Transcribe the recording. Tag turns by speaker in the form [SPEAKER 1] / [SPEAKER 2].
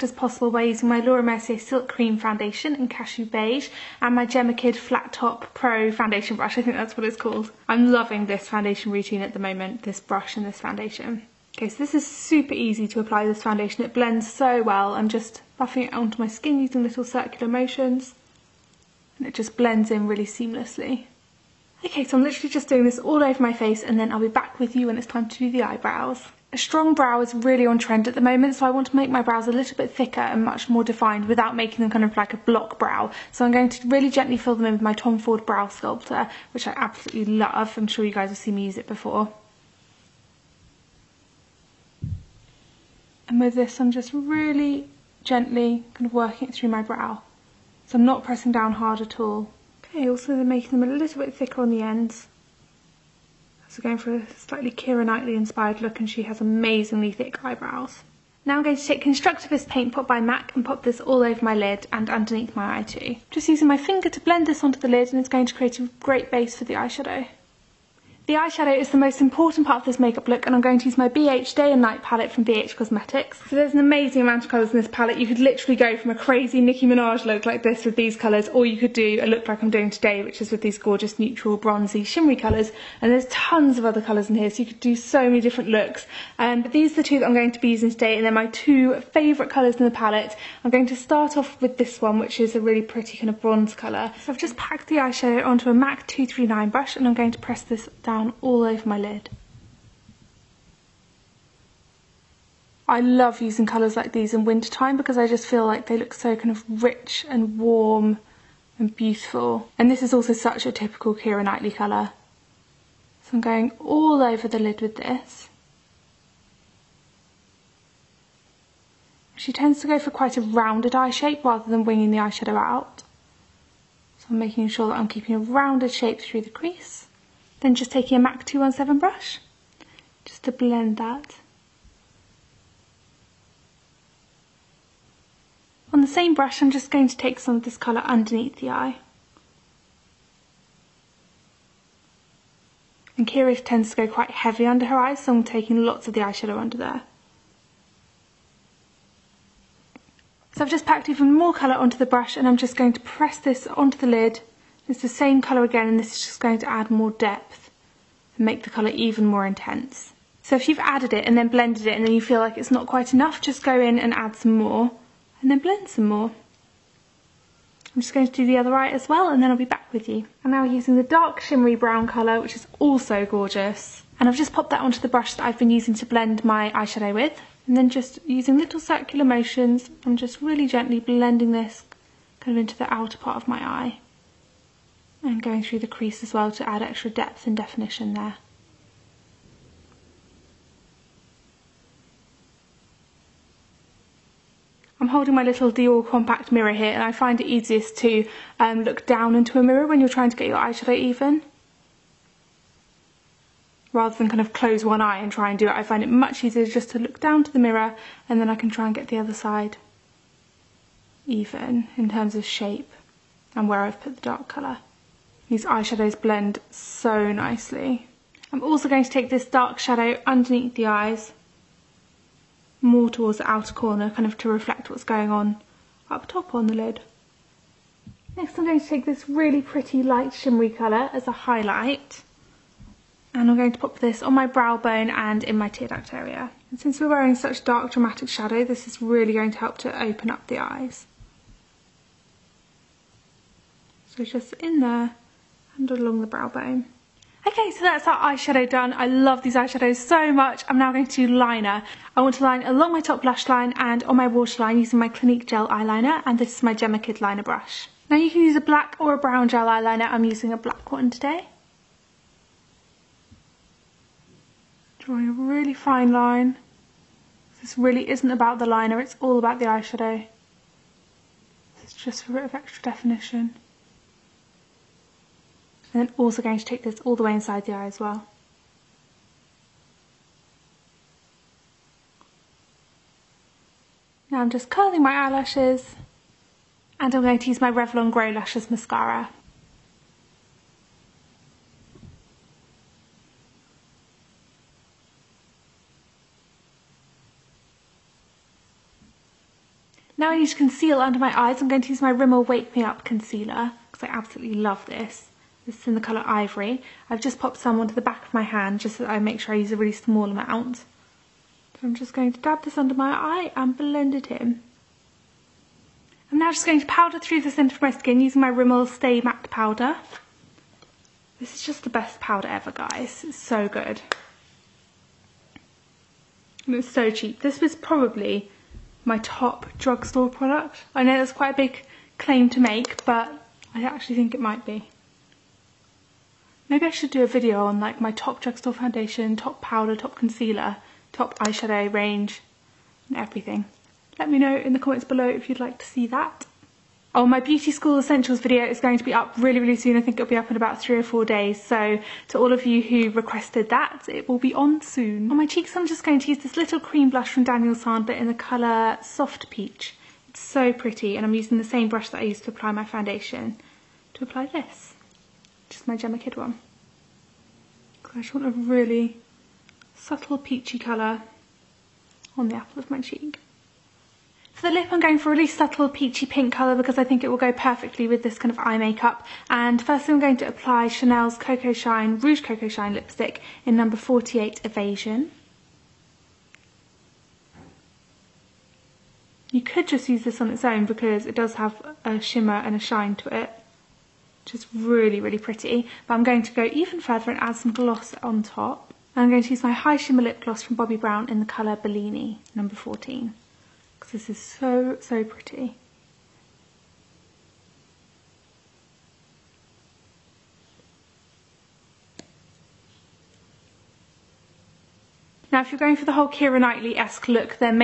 [SPEAKER 1] as possible by using my Laura Mercier Silk Cream foundation in Cashew Beige and my Gemma Kid Flat Top Pro foundation brush. I think that's what it's called. I'm loving this foundation routine at the moment, this brush and this foundation. Okay, so this is super easy to apply this foundation. It blends so well. I'm just buffing it onto my skin using little circular motions, and it just blends in really seamlessly. Okay, so I'm literally just doing this all over my face, and then I'll be back with you when it's time to do the eyebrows. A strong brow is really on trend at the moment, so I want to make my brows a little bit thicker and much more defined without making them kind of like a block brow. So I'm going to really gently fill them in with my Tom Ford Brow Sculptor, which I absolutely love. I'm sure you guys have seen me use it before. And with this, I'm just really gently kind of working it through my brow. So I'm not pressing down hard at all. Okay, also they're making them a little bit thicker on the ends. So going for a slightly Keira Knightley inspired look, and she has amazingly thick eyebrows. Now I'm going to take Constructivist Paint Pot by MAC and pop this all over my lid and underneath my eye too. Just using my finger to blend this onto the lid, and it's going to create a great base for the eyeshadow. The eyeshadow is the most important part of this makeup look, and I'm going to use my BH Day and Night palette from BH Cosmetics. So there's an amazing amount of colours in this palette. You could literally go from a crazy Nicki Minaj look like this with these colours, or you could do a look like I'm doing today, which is with these gorgeous neutral, bronzy, shimmery colours. And there's tons of other colours in here, so you could do so many different looks. But these are the two that I'm going to be using today, and they're my two favourite colours in the palette. I'm going to start off with this one, which is a really pretty kind of bronze colour. So I've just packed the eyeshadow onto a MAC 239 brush, and I'm going to press this down all over my lid. I love using colours like these in wintertime because I just feel like they look so kind of rich and warm and beautiful. And this is also such a typical Keira Knightley colour. So I'm going all over the lid with this. She tends to go for quite a rounded eye shape rather than winging the eyeshadow out. So I'm making sure that I'm keeping a rounded shape through the crease. Then just taking a MAC 217 brush, just to blend that. On the same brush, I'm just going to take some of this colour underneath the eye. And Keira tends to go quite heavy under her eyes, so I'm taking lots of the eyeshadow under there. So I've just packed even more colour onto the brush, and I'm just going to press this onto the lid. It's the same colour again, and this is just going to add more depth and make the colour even more intense. So if you've added it and then blended it and then you feel like it's not quite enough, just go in and add some more and then blend some more. I'm just going to do the other eye as well, and then I'll be back with you. I'm now using the dark shimmery brown colour, which is also gorgeous. And I've just popped that onto the brush that I've been using to blend my eyeshadow with. And then just using little circular motions, I'm just really gently blending this kind of into the outer part of my eye. And going through the crease as well to add extra depth and definition there. I'm holding my little Dior compact mirror here, and I find it easiest to look down into a mirror when you're trying to get your eyeshadow even. Rather than kind of close one eye and try and do it, I find it much easier just to look down to the mirror, and then I can try and get the other side even in terms of shape and where I've put the dark colour. These eyeshadows blend so nicely. I'm also going to take this dark shadow underneath the eyes, more towards the outer corner, kind of to reflect what's going on up top on the lid. Next I'm going to take this really pretty light shimmery colour as a highlight, and I'm going to pop this on my brow bone and in my tear duct area. And since we're wearing such dark dramatic shadow, this is really going to help to open up the eyes. So just in there and along the brow bone. Okay, so that's our eyeshadow done. I love these eyeshadows so much. I'm now going to do liner. I want to line along my top lash line and on my waterline using my Clinique gel eyeliner, and this is my Gemma Kid liner brush. Now you can use a black or a brown gel eyeliner. I'm using a black one today. Drawing a really fine line. This really isn't about the liner, it's all about the eyeshadow. This is just for a bit of extra definition. And then also going to take this all the way inside the eye as well. Now I'm just curling my eyelashes, and I'm going to use my Revlon Grow Lashes mascara. Now I need to conceal under my eyes. I'm going to use my Rimmel Wake Me Up concealer because I absolutely love this. This is in the colour Ivory. I've just popped some onto the back of my hand just so that I make sure I use a really small amount. So I'm just going to dab this under my eye and blend it in. I'm now just going to powder through the centre of my skin using my Rimmel Stay Matte powder. This is just the best powder ever, guys. It's so good. And it's so cheap. This was probably my top drugstore product. I know that's quite a big claim to make, but I actually think it might be. Maybe I should do a video on like my top drugstore foundation, top powder, top concealer, top eyeshadow range, and everything. Let me know in the comments below if you'd like to see that. Oh, my Beauty School Essentials video is going to be up really soon. I think it'll be up in about 3 or 4 days. So to all of you who requested that, it will be on soon. On my cheeks, I'm just going to use this little cream blush from Daniel Sandler in the colour Soft Peach. It's so pretty, and I'm using the same brush that I used to apply my foundation to apply this. Just my Gemma Kid one. I just want a really subtle peachy colour on the apple of my cheek. For the lip, I'm going for a really subtle peachy pink colour because I think it will go perfectly with this kind of eye makeup. And firstly, I'm going to apply Chanel's Coco Shine Rouge Coco Shine lipstick in number 48 Evasion. You could just use this on its own because it does have a shimmer and a shine to it, which is really pretty. But I'm going to go even further and add some gloss on top. And I'm going to use my High Shimmer Lip Gloss from Bobbi Brown in the colour Bellini, number 14. This is so pretty. Now if you're going for the whole Keira Knightley-esque look, then maybe